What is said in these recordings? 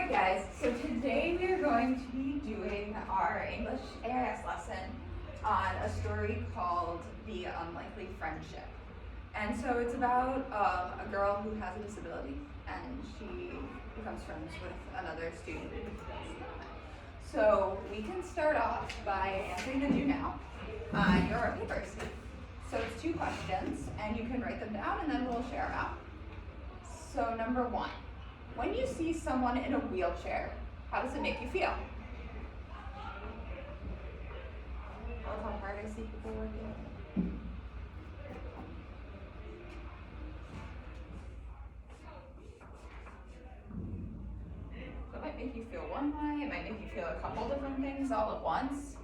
Alright guys, so today we are going to be doing our English AIS lesson on a story called The Unlikely Friendship. And so it's about a girl who has a disability and she becomes friends with another student who does not. So we can start off by answering the do now on your papers. So it's 2 questions and you can write them down and then we'll share them out. So number 1. When you see someone in a wheelchair, how does it make you feel? I love how hard I see people working. So it might make you feel one way, it might make you feel a couple different things all at once.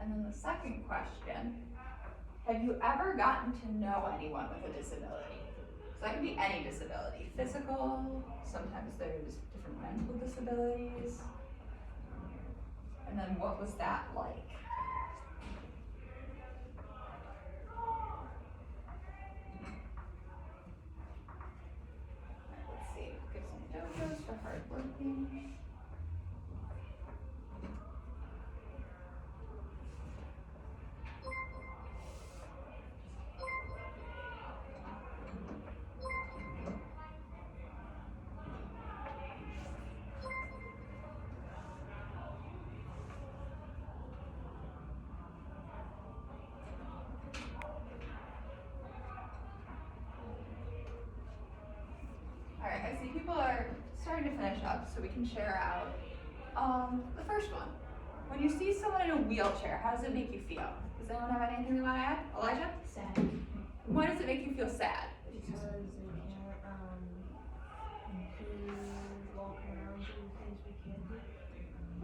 And then the second question, have you ever gotten to know anyone with a disability? So that could be any disability, physical, sometimes there's different mental disabilities. And then what was that like? Let's see, give some dojos for hard working. Alright, I see people are starting to finish up, so we can share out the first one. When you see someone in a wheelchair, how does it make you feel? Does anyone have anything they want to add? Elijah? Sad. Why does it make you feel sad? Because they can't walk around doing things we can't do.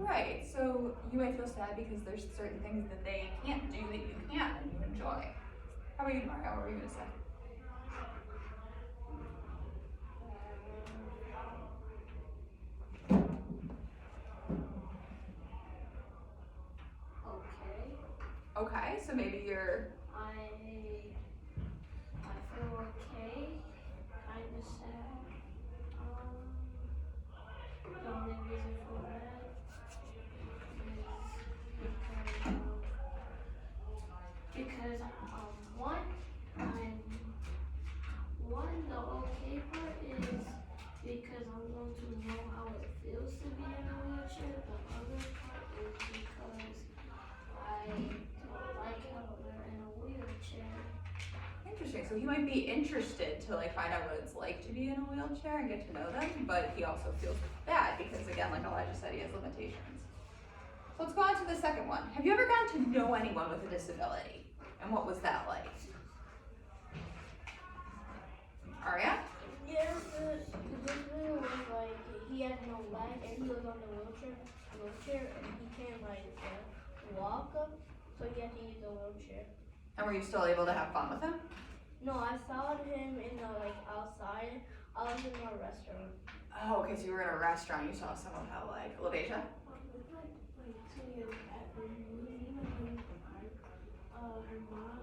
Right, so you might feel sad because there's certain things that they can't do that you can and you enjoy. How about you, Mario? What were you going to say? Okay, so maybe you're... I feel okay, kind of sad. The only reason for that is because the okay part is because I'm going to know how it feels to be in a wheelchair. The other part is because I don't like how they're in a wheelchair. Interesting, so he might be interested to find out what it's like to be in a wheelchair and get to know them, but he also feels bad because, again, like Elijah said, he has limitations. So let's go on to the second one. Have you ever gotten to know anyone with a disability? And what was that like? Aria? Yeah, the disability was like he had no leg and he was on the wheelchair and he can't walk up, so he had to use a wheelchair. And were you still able to have fun with him? No, I saw him in the outside. I was in a restaurant. Oh, okay, so you were in a restaurant, you saw someone with a leg. Laveja? Like 2 years back when we were in the park, her mom,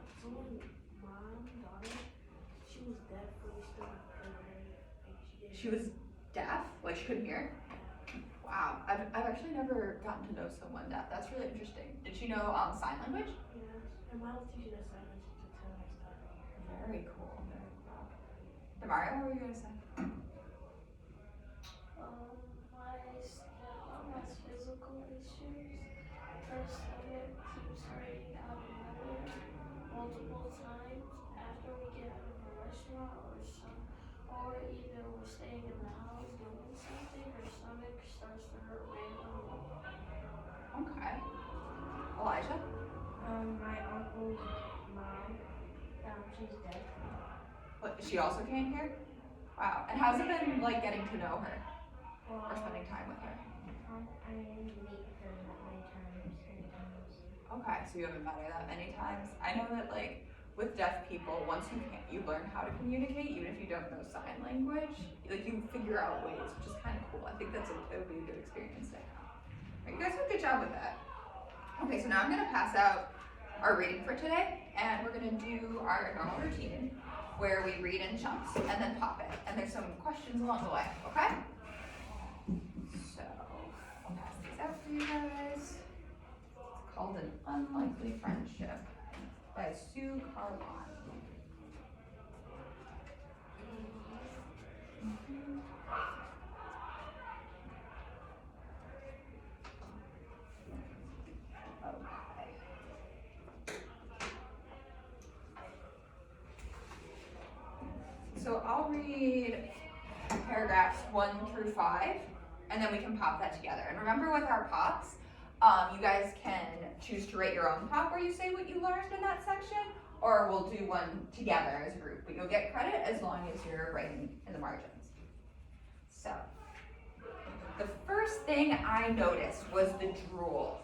daughter, she was deaf, but we still heard her. She was deaf? Like she couldn't hear? Wow, I've actually never gotten to know someone deaf. That's really interesting. Did she know sign language? Yes, her mom was teaching us language to tell her stuff. Very cool, very cool. Demario, what were you gonna say? My stepmom has physical issues. Her stomach keeps hurting out of nowhere multiple times after we get out of a restaurant or either we're staying in the house doing something, her stomach starts to hurt randomly. Okay. Elijah? My uncle's mom, she's deaf. What, she also can't hear? Wow. And how's it been like getting to know her or spending time with her? I meet her many times. Okay, so you haven't met her that many times. I know that with deaf people, once you learn how to communicate, even if you don't know sign language, you figure out ways, which is kind of cool. I think it would be a good experience to have. Right, you guys did a good job with that. Okay, so now I'm gonna pass out our reading for today, and we're gonna do our normal routine where we read in chunks and then pop it. And there's some questions along the way, okay? So, I'll pass these out for you guys. It's called An Unlikely Friendship by Sue Carlon. So I'll read paragraphs 1 through 5, and then we can pop that together. And remember with our pops, you guys can choose to write your own pop where you say what you learned in that section, or we'll do one together as a group, but you'll get credit as long as you're writing in the margins. So, the first thing I noticed was the drool.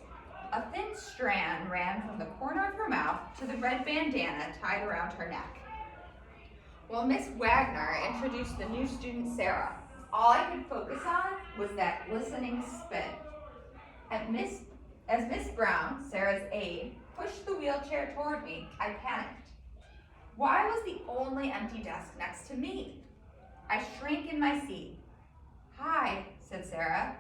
A thin strand ran from the corner of her mouth to the red bandana tied around her neck. While Miss Wagner introduced the new student, Sarah, all I could focus on was that glistening spin. As Miss Brown, Sarah's aide, pushed the wheelchair toward me, I panicked. Why was the only empty desk next to me? I shrank in my seat. "Hi," said Sarah.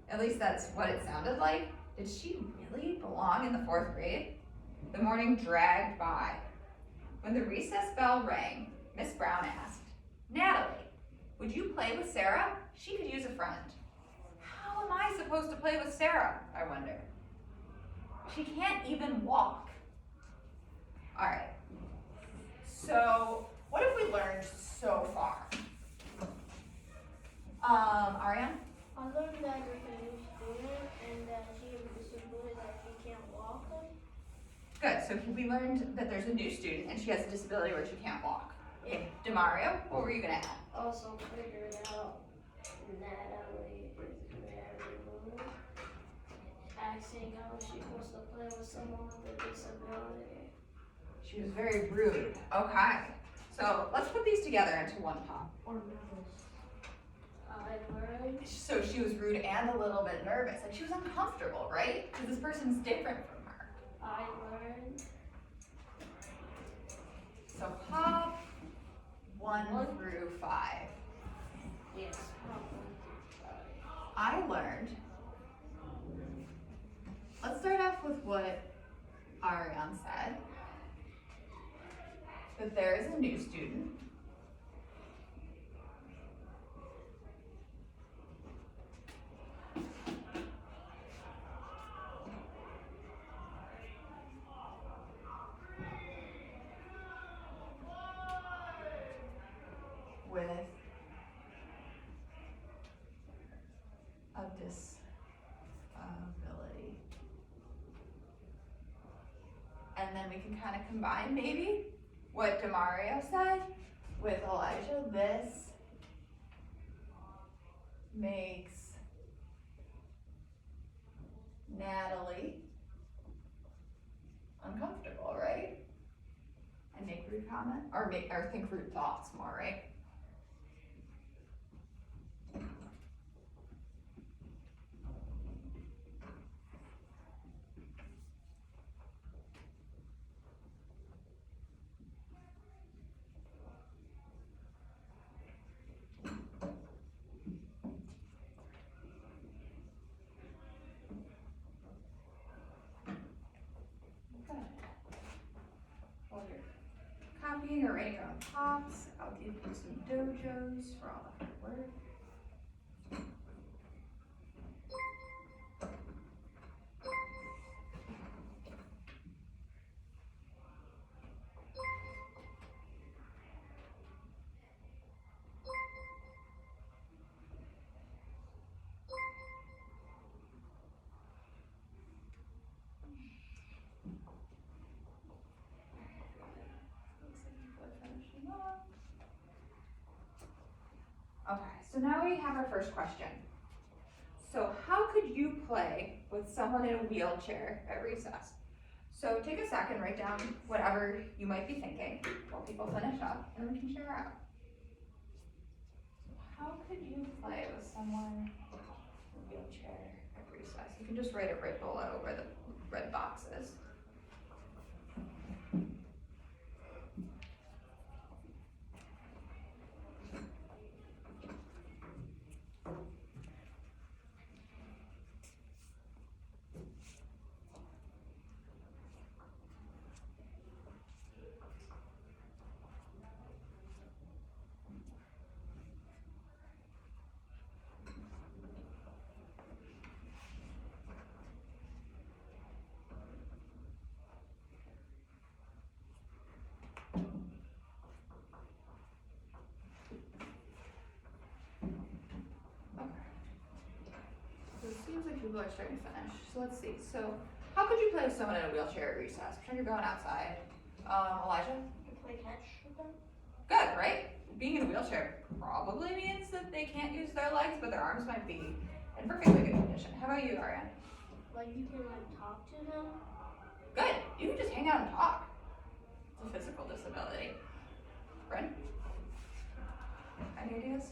At least that's what it sounded like. Did she really belong in the 4th grade? The morning dragged by. When the recess bell rang, Miss Brown asked, "Natalie, would you play with Sarah? She could use a friend." How am I supposed to play with Sarah, I wonder? She can't even walk. All right, so what have we learned so far? Ariane? I learned that there's a new student and that she has a disability that she can't walk. Good, so we learned that there's a new student and she has a disability where she can't walk. Okay, Demario, what were you gonna add? Also figured out Natalie is very rude, asking how she wants to play with someone with a disability. She was very rude. Okay, so let's put these together into one pop. Or nervous. I learned So she was rude and a little bit nervous, like she was uncomfortable, right? Because this person's different from her. I learned So pop 1 through 5. yes. I learned, let's start off with what Ariane said, that there is a new student. With a disability. And then we can kind of combine maybe what Demario said with Elijah. This makes Natalie uncomfortable, right? And make rude comment, or think rude thoughts more, right? While you're copying or writing your own pops, I'll give you some dojos for all the hard work. Okay, so now we have our first question. So how could you play with someone in a wheelchair at recess? So take a second, write down whatever you might be thinking while people finish up, and we can share out. How could you play with someone in a wheelchair at recess? You can just write it right below where the red box is. just trying to finish. So let's see. So how could you play with someone in a wheelchair at recess? Pretend you're going outside. Elijah? You play catch with them? Good, right? Being in a wheelchair probably means that they can't use their legs, but their arms might be in perfectly good condition. How about you, Ariane? Like you can like talk to them? Good. You can just hang out and talk. It's a physical disability. Bryn? Any ideas?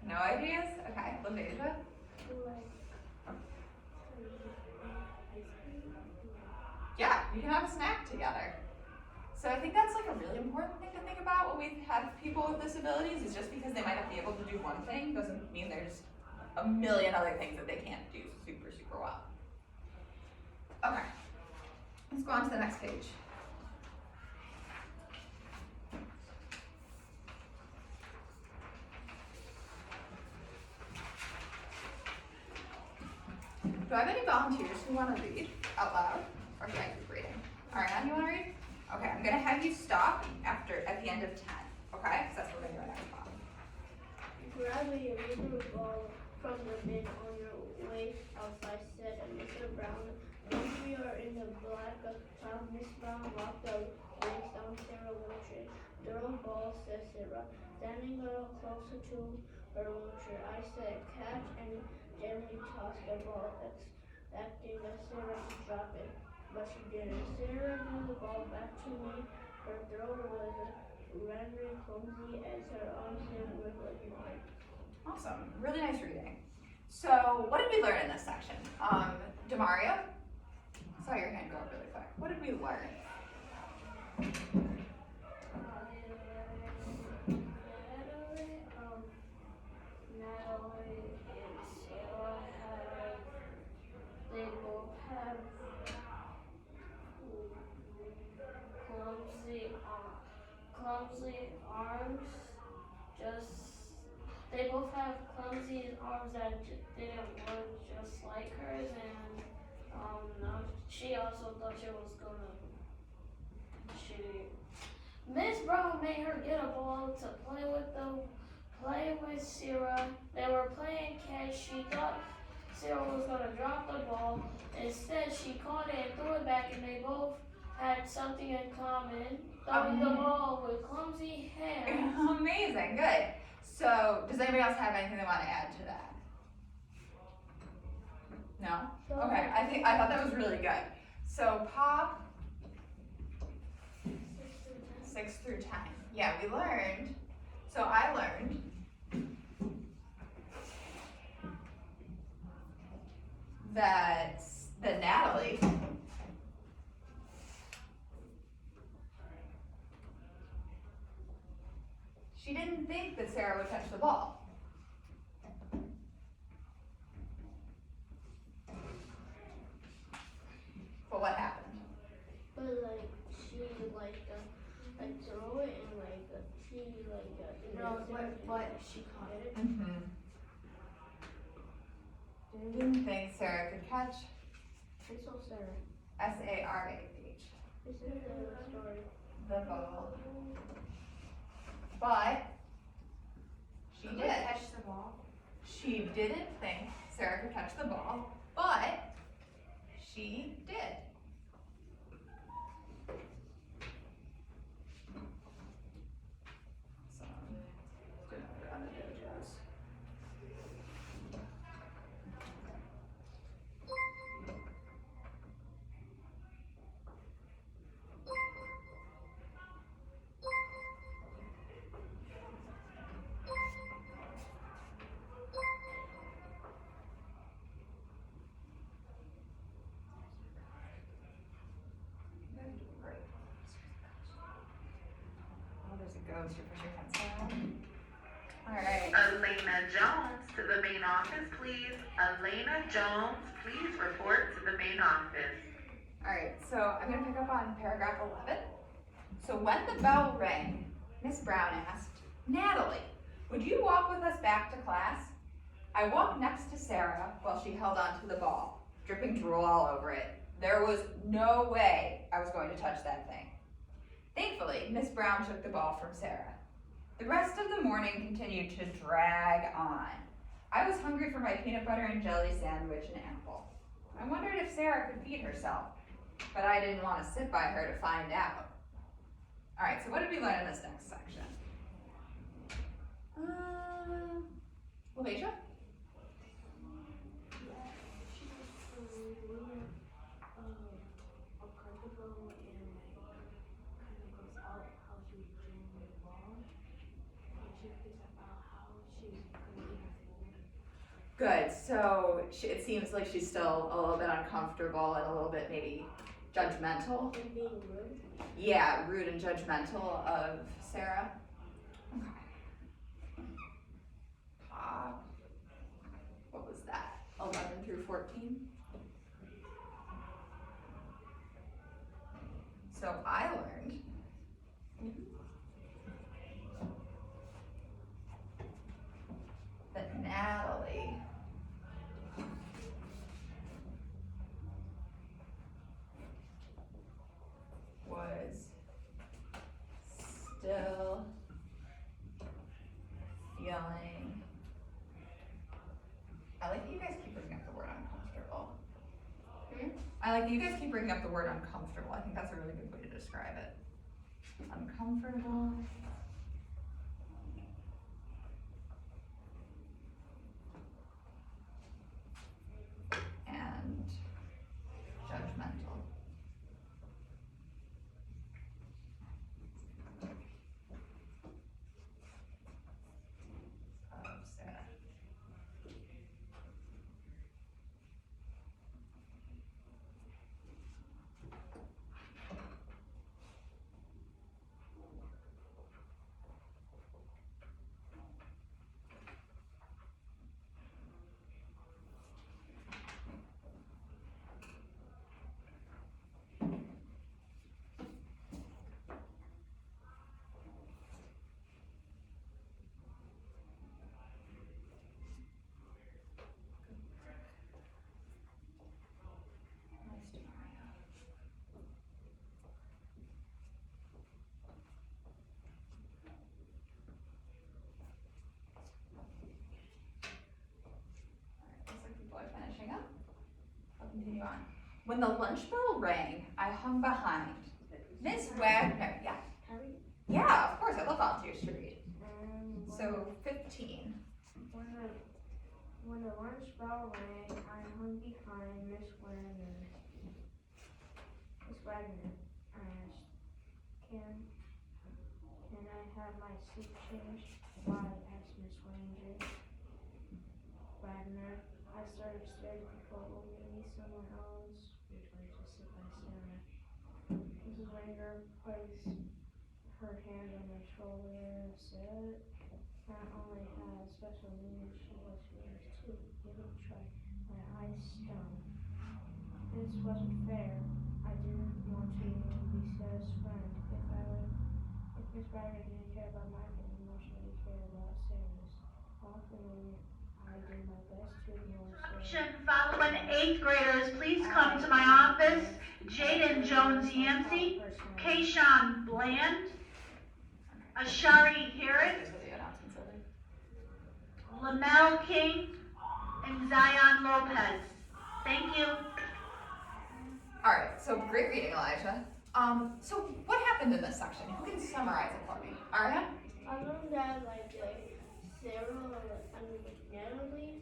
No ideas? Okay. LaVasia? Like Yeah, you can have a snack together. So I think that's like a really important thing to think about when we have people with disabilities, is just because they might not be able to do one thing doesn't mean there's a million other things that they can't do super, super well. Okay, let's go on to the next page. Do I have any volunteers who want to read out loud? Or should I keep reading? Ariane, you want to read? Okay, I'm going to have you stop at the end of 10, okay? Because that's what we're going to do right now. grab a rubber ball from the bin on your way outside, said Mr. Brown. Once we are in the black town, Miss Brown locked the brakes on Sarah's wheelchair. Throw ball, said Sarah, standing a little closer to her wheelchair. I said catch and gently tossed the ball, expecting Sarah to drop it, but she didn't. Sarah threw the ball back to me. Her throw was rather clumsy as her arms didn't work like mine. Awesome, really nice reading. So what did we learn in this section? Demario? I saw your hand go up really quick. What did we learn? Natalie and Sarah they both have clumsy arms. They both have clumsy arms that didn't work just like hers, and she also thought she was gonna. Miss Brown made her get a ball to play with Sarah. They were playing catch. She thought Sarah was gonna drop the ball. Instead, she caught it and threw it back, and they both had something in common: throwing the ball with clumsy hands. Amazing, good. So does anybody else have anything they want to add to that? No? Okay, I thought that was really good. So pop 6 through 10. Yeah, we learned. So I learned that Natalie she didn't think that Sarah would catch the ball. But what happened? But she throw it and she No, but she caught it. Mm-hmm. Didn't think Sarah could catch. I saw Sarah. Sarah. This is the story. The ball. But she did. Catch the ball. She didn't think Sarah could catch the ball, but she did. So, do another round of dojos. Great. Oh, there's a ghost. You push your hands down. All right. Elena Jones to the main office, please. Elena Jones, please report to the main office. All right, so I'm going to pick up on paragraph 11. So when the bell rang, Miss Brown asked, Natalie, would you walk with us back to class? I walked next to Sarah while she held onto the ball, dripping drool all over it. There was no way I was going to touch that thing. Thankfully, Miss Brown took the ball from Sarah. The rest of the morning continued to drag on. I was hungry for my peanut butter and jelly sandwich and apple. I wondered if Sarah could feed herself, but I didn't want to sit by her to find out. All right, so what did we learn in this next section? Alicia? She was really uncomfortable and kind of goes out how she was doing the ball. And she thinks about how she's gonna eat her food. Good, so it seems like she's still a little bit uncomfortable and a little bit maybe judgmental. And being rude. Yeah, rude and judgmental of Sarah. Okay. What was that? 11 through 14? So I learned that Natalie was still feeling. I like that you guys keep bringing up the word uncomfortable. I like that you guys keep bringing up the word uncomfortable. I think that's a really good way to describe it. Uncomfortable. And judgmental. Of Sarah. Finishing up. I'll continue on. When the lunch bell rang, I hung behind. Miss Wagner, yeah. Harry? Yeah, of course, I love volunteers to read. So 15. When the lunch bell rang, I hung behind Miss Wagner. Miss Wagner, I asked, can I have my seat changed? Why? Asked Miss Wagner. I started staring before maybe someone else. You're going to sit by Sarah. Mrs. Wagner placed her hand on my shoulder and said, not only had special needs, she was yours too. Give it a try. My eyes stung. This wasn't fair. I didn't want to be Sarah's friend. If Miss Wagner didn't care about my feelings, nor should he care about Sarah's. Often I did my best to ignore Sarah. Following 8th graders, please come to my office. Jaden Jones Yancey, Kayshawn Bland, Ashari Harris, Lamel King, and Zion Lopez. Thank you. All right, so great reading, Elijah. So what happened in this section? Who can summarize it for me? Arya? I learned that Sarah, Natalie,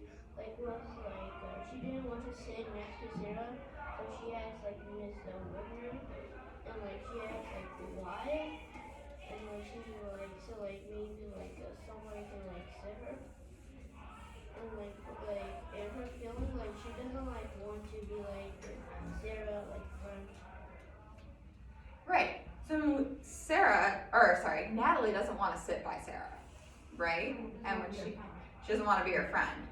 she didn't want to sit next to Sarah, so she asked Miss Wagner, and she asked why, and she was so maybe somewhere can sit her, and in her feeling she doesn't want to be Sarah friend. Right. So Natalie doesn't want to sit by Sarah, right? And when she doesn't want to be her friend.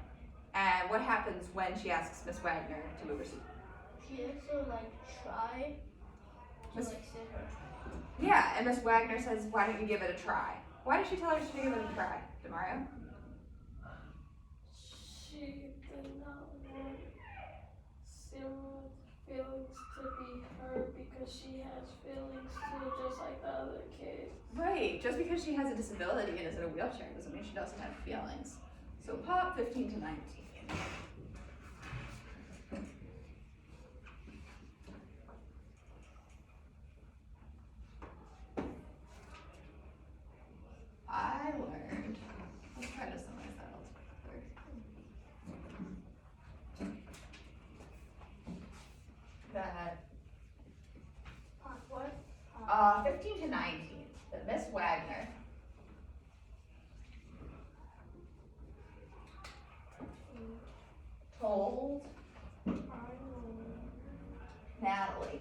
And what happens when she asks Miss Wagner to move her seat? She also tried to sit her. Yeah, and Miss Wagner says, why don't you give it a try? Why did she tell her she should give it a try, Demario? She did not want Sarah's feelings to be hurt because she has feelings too, just like the other kids. Right, just because she has a disability and is in a wheelchair doesn't mean she doesn't have feelings. So pop 15 to 19. I learned, let's try to summarize that a little bit further. That What? 15 to 19, that Miss Wagner told Natalie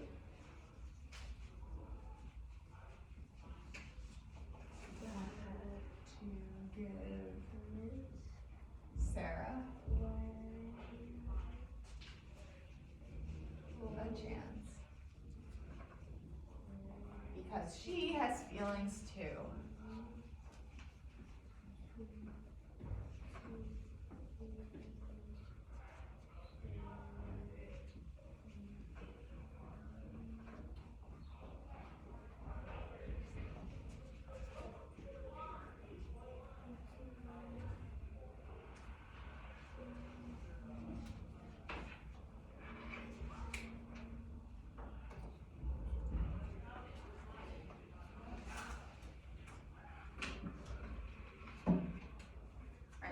to give Sarah a chance because she has feelings too.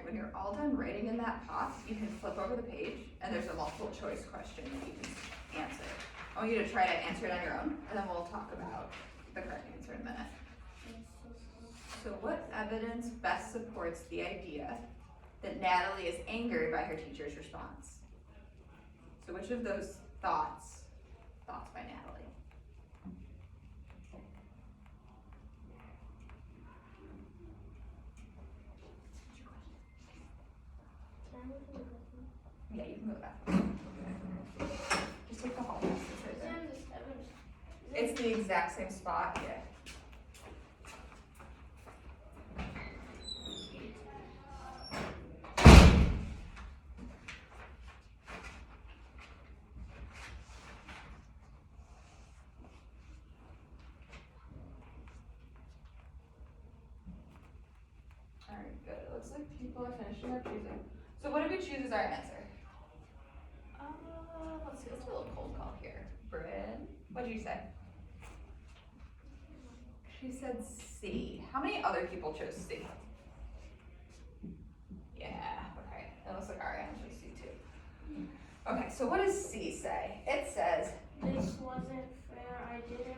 When you're all done writing in that pop, you can flip over the page and there's a multiple choice question that you can answer. I want you to try to answer it on your own and then we'll talk about the correct answer in a minute. So what evidence best supports the idea that Natalie is angered by her teacher's response? So which of those thoughts by Natalie? Yeah, you can go back. Just take the hall pass. It's right there. It's the exact same spot, yeah. Alright, good. It looks like people are finishing their choosing. So what did we choose as our answer? Let's see, let's do a little cold call here. Bryn, what did you say? She said C. How many other people chose C? Yeah, okay. It looks like Ariana chose C too. Okay, so what does C say? It says, This wasn't fair. I didn't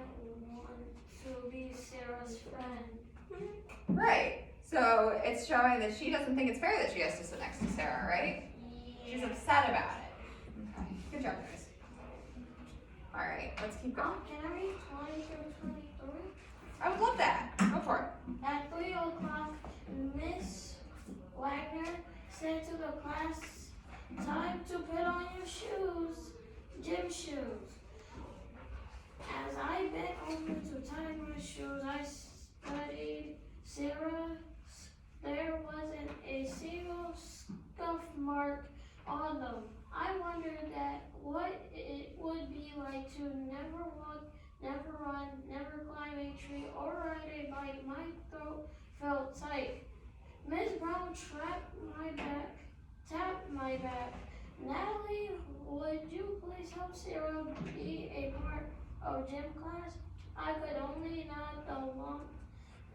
want to be Sarah's friend. right. So it's showing that she doesn't think it's fair that she has to sit next to Sarah, right? She's upset about it. Okay, good job, guys. All right, let's keep going. Can I read 20 through 23? I would love that. Go for it. At 3 o'clock, Miss Wagner said to the class, "Time to put on your shoes, gym shoes." As I bent over to tie my shoes, I studied Sarah's. There wasn't a single scuff mark on them. I wondered what it would be like to never walk, never run, never climb a tree, or ride a bike. My throat felt tight. Miss Brown tapped my back. Natalie, would you please help Sarah be a part of gym class? I could only nod. The lump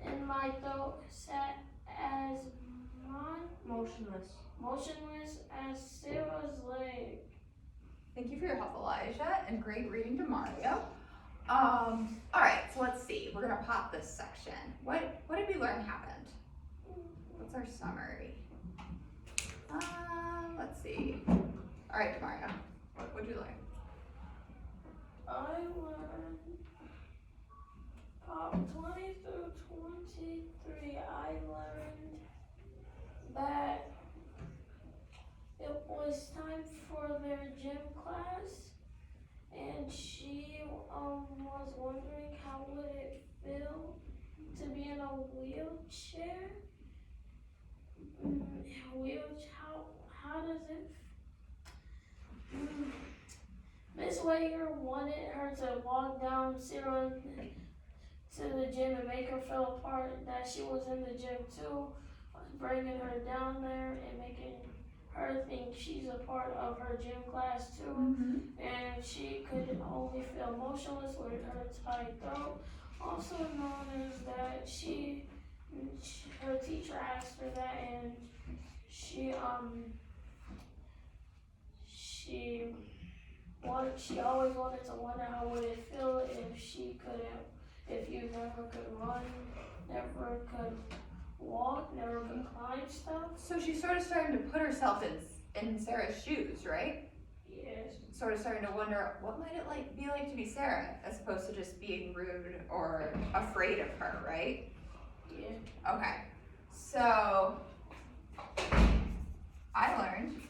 in my throat sat as motionless as Sarah's leg. Thank you for your help, Elijah, and great reading to Mario. All right, so let's see. We're gonna pop this section. What did we learn happened? What's our summary? Let's see. All right, Mario, what did you learn? I learned pop 20 through 23. I learned that it was time for their gym class, and she was wondering how would it feel to be in a wheelchair. How does it? Miss Wagner wanted her to walk down Sarah to the gym and make her feel a part that she was in the gym too. bringing her down there and making her think she's a part of her gym class too. And she could only feel motionless with her tight throat. Also known as that her teacher asked her that, and she always wanted to wonder how would it feel if you never could run, never could walk, never could climb stuff. So she's sort of starting to put herself in Sarah's shoes, right? Yes. Sort of starting to wonder, what might it be like to be Sarah, as opposed to just being rude or afraid of her, right? Yeah. Okay, so I learned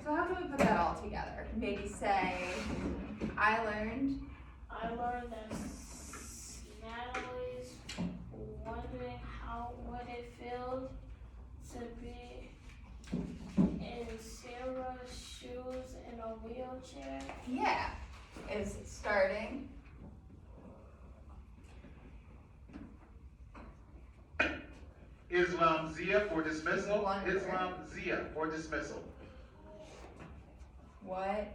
so how can we put that all together? Maybe say, I learned that Natalie's wondering what it feels to be in Sarah's shoes in a wheelchair. yeah, is starting Islam Zia for dismissal. Wonder. Islam Zia for dismissal. what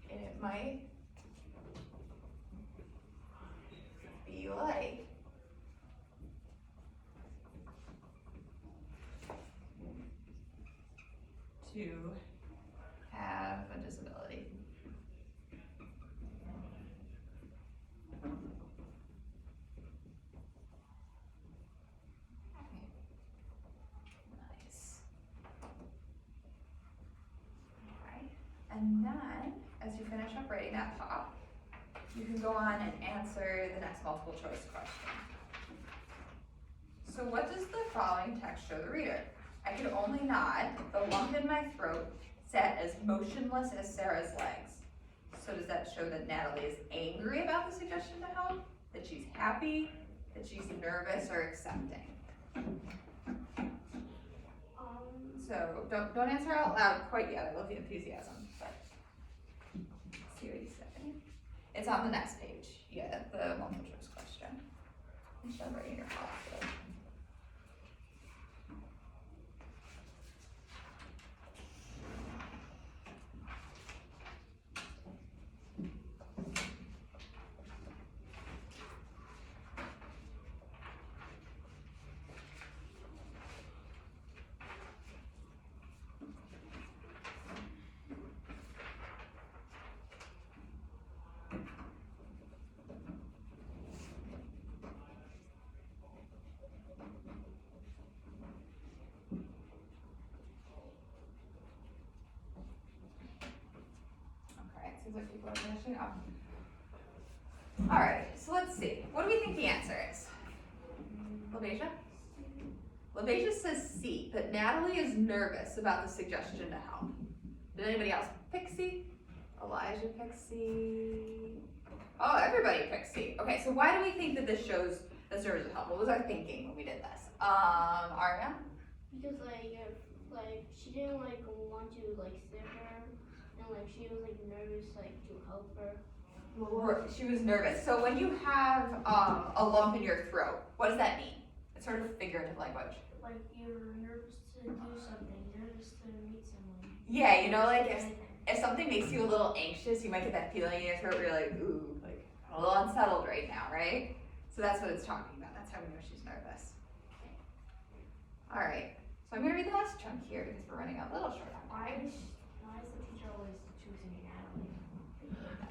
it might be like to have a disability. Nice. Okay, and then as you finish up writing that top, you can go on and answer the next multiple choice question. So what does the following text show the reader? I could only nod. The lump in my throat sat as motionless as Sarah's legs. So does that show that Natalie is angry about the suggestion to help? That she's happy? That she's nervous or accepting? So don't answer out loud quite yet. I love the enthusiasm, but let's see what you say. It's on the next page. Yeah, the multiple choice question. You should have right in your thoughts. Seems like people are finishing up. All right, so let's see. What do we think the answer is? LaBeija? LaBeija says C, that Natalie is nervous about the suggestion to help. Did anybody else pick C? Elijah picked C. Oh, everybody picked C. Okay, so why do we think that this shows the service of help? What was our thinking when we did this? Arya? Because she didn't want to sit her, and she was nervous to help her. She was nervous. So when you have a lump in your throat, what does that mean? It's sort of figurative language. You're nervous to do something, nervous to meet someone. Yeah, you know, if something makes you a little anxious, you might get that feeling in your throat where you're like, ooh, a little unsettled right now, right? So that's what it's talking about. That's how we know she's nervous. All right, so I'm gonna read the last chunk here because we're running a little short on time. Why is the teacher always choosing Natalie?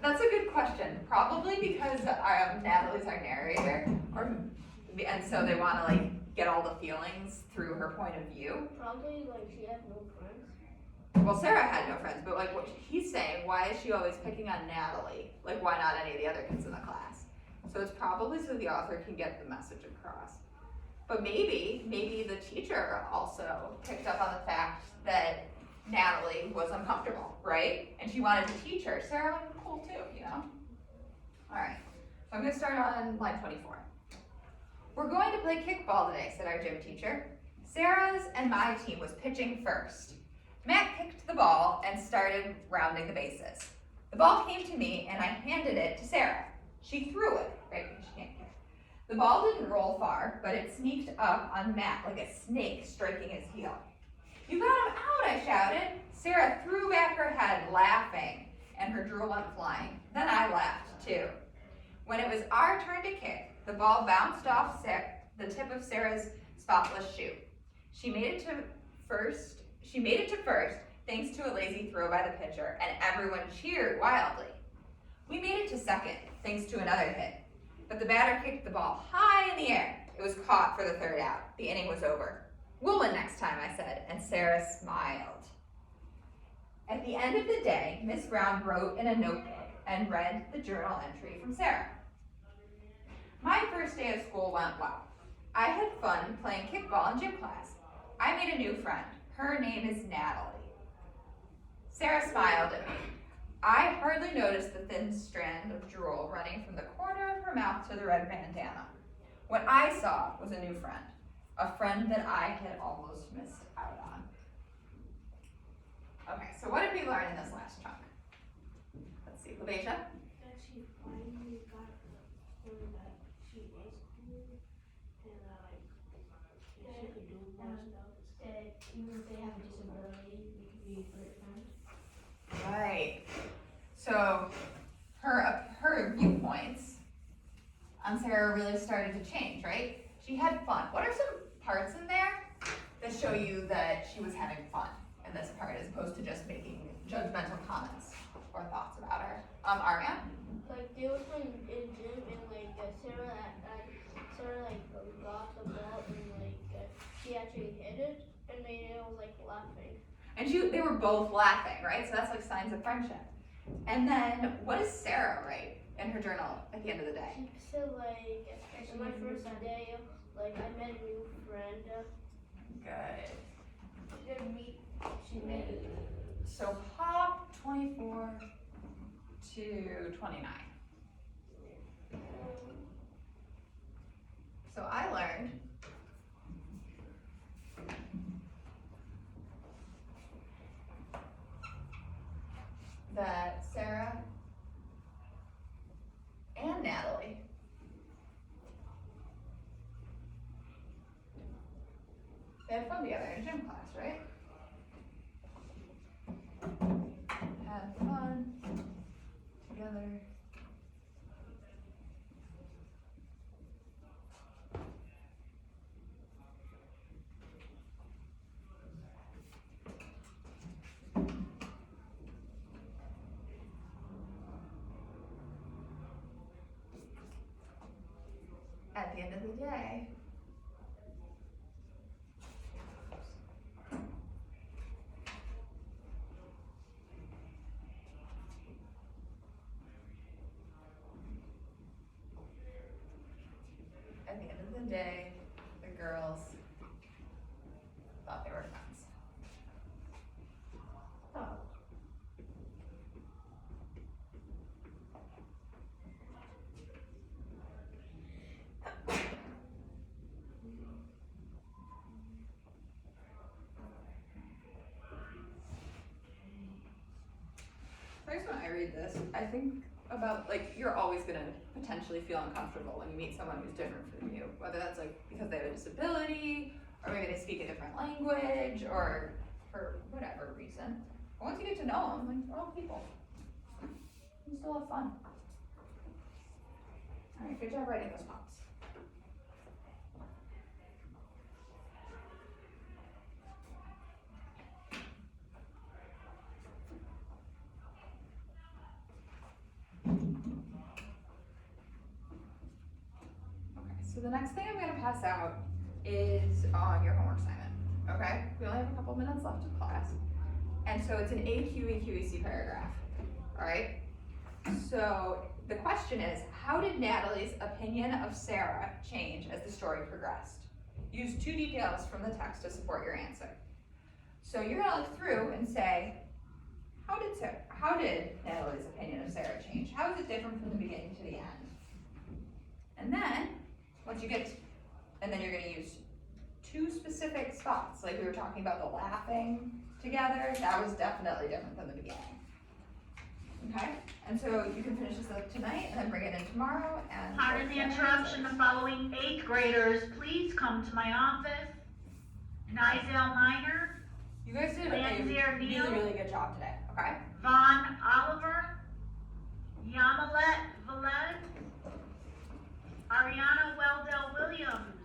That's a good question. Probably because Natalie's our narrator, and so they want to get all the feelings through her point of view. Probably she had no friends. Well, Sarah had no friends, but what he's saying, why is she always picking on Natalie? Why not any of the other kids in the class? So it's probably so the author can get the message across. But maybe the teacher also picked up on the fact that Natalie was uncomfortable, right? And she wanted to teach her. Sarah would be cool too, you know? All right, so I'm gonna start on line 24. We're going to play kickball today, said our gym teacher. Sarah's and my team was pitching first. Matt kicked the ball and started rounding the bases. The ball came to me and I handed it to Sarah. She threw it, right? She can't kick. The ball didn't roll far, but it sneaked up on Matt like a snake striking his heel. You got him out, I shouted. Sarah threw back her head, laughing, and her drool went flying. Then I laughed, too. When it was our turn to kick, the ball bounced off the tip of Sarah's spotless shoe. She made it to first, thanks to a lazy throw by the pitcher, and everyone cheered wildly. We made it to second, thanks to another hit, but the batter kicked the ball high in the air. It was caught for the third out. The inning was over. We'll win next time, I said, and Sarah smiled. At the end of the day, Miss Brown wrote in a notebook and read the journal entry from Sarah. My first day of school went well. I had fun playing kickball in gym class. I made a new friend. Her name is Natalie. Sarah smiled at me. I hardly noticed the thin strand of drool running from the corner of her mouth to the red bandana. What I saw was a new friend, a friend that I had almost missed out on. Okay, so what did we learn in this last chunk? Let's see, LaBeija? That she finally got learned that she is cool and like she could do more stuff. That even if they have a disability, we could be great friends. Right. So her viewpoints on Sarah really started to change, right? She had fun. What are some parts in there that show you that she was having fun in this part as opposed to just making judgmental comments or thoughts about her? Arya? Like they were playing in gym and like Sarah like got the ball and like she actually hit it and they was like laughing. And they were both laughing, right? So that's like signs of friendship. And then what does Sarah write in her journal at the end of the day? She said like in my first day, like I met a new friend. Good. She made So pop 24 to 29. So I learned that Sarah and Natalie they had fun together in gym class, right? Had fun together. At the end of the day, the girls thought they were friends. First, when I read this, I think about like you're always gonna potentially feel uncomfortable when you meet someone who's different from you, whether that's like because they have a disability or maybe they speak a different language or for whatever reason. But once you get to know them, like they're all people. You still have fun. All right, good job writing those pops. So the next thing I'm going to pass out is your homework assignment, okay? We only have a couple minutes left of class. And so it's an AQEQEC paragraph, all right? So the question is, how did Natalie's opinion of Sarah change as the story progressed? Use two details from the text to support your answer. So you're going to look through and say, how did Natalie's opinion of Sarah change? How is it different from the beginning to the end? And then, once you get, and then you're going to use two specific spots, like we were talking about the laughing together. That was definitely different than the beginning. Okay, and so you can finish this up tonight and then bring it in tomorrow and. Pardon the interruption, the following 8th graders, please come to my office. Nizell Minor, You guys did a Lanzier Neal. really good job today, okay? Vaughn Oliver, Yamilet Velez, Ariana Weldell Williams,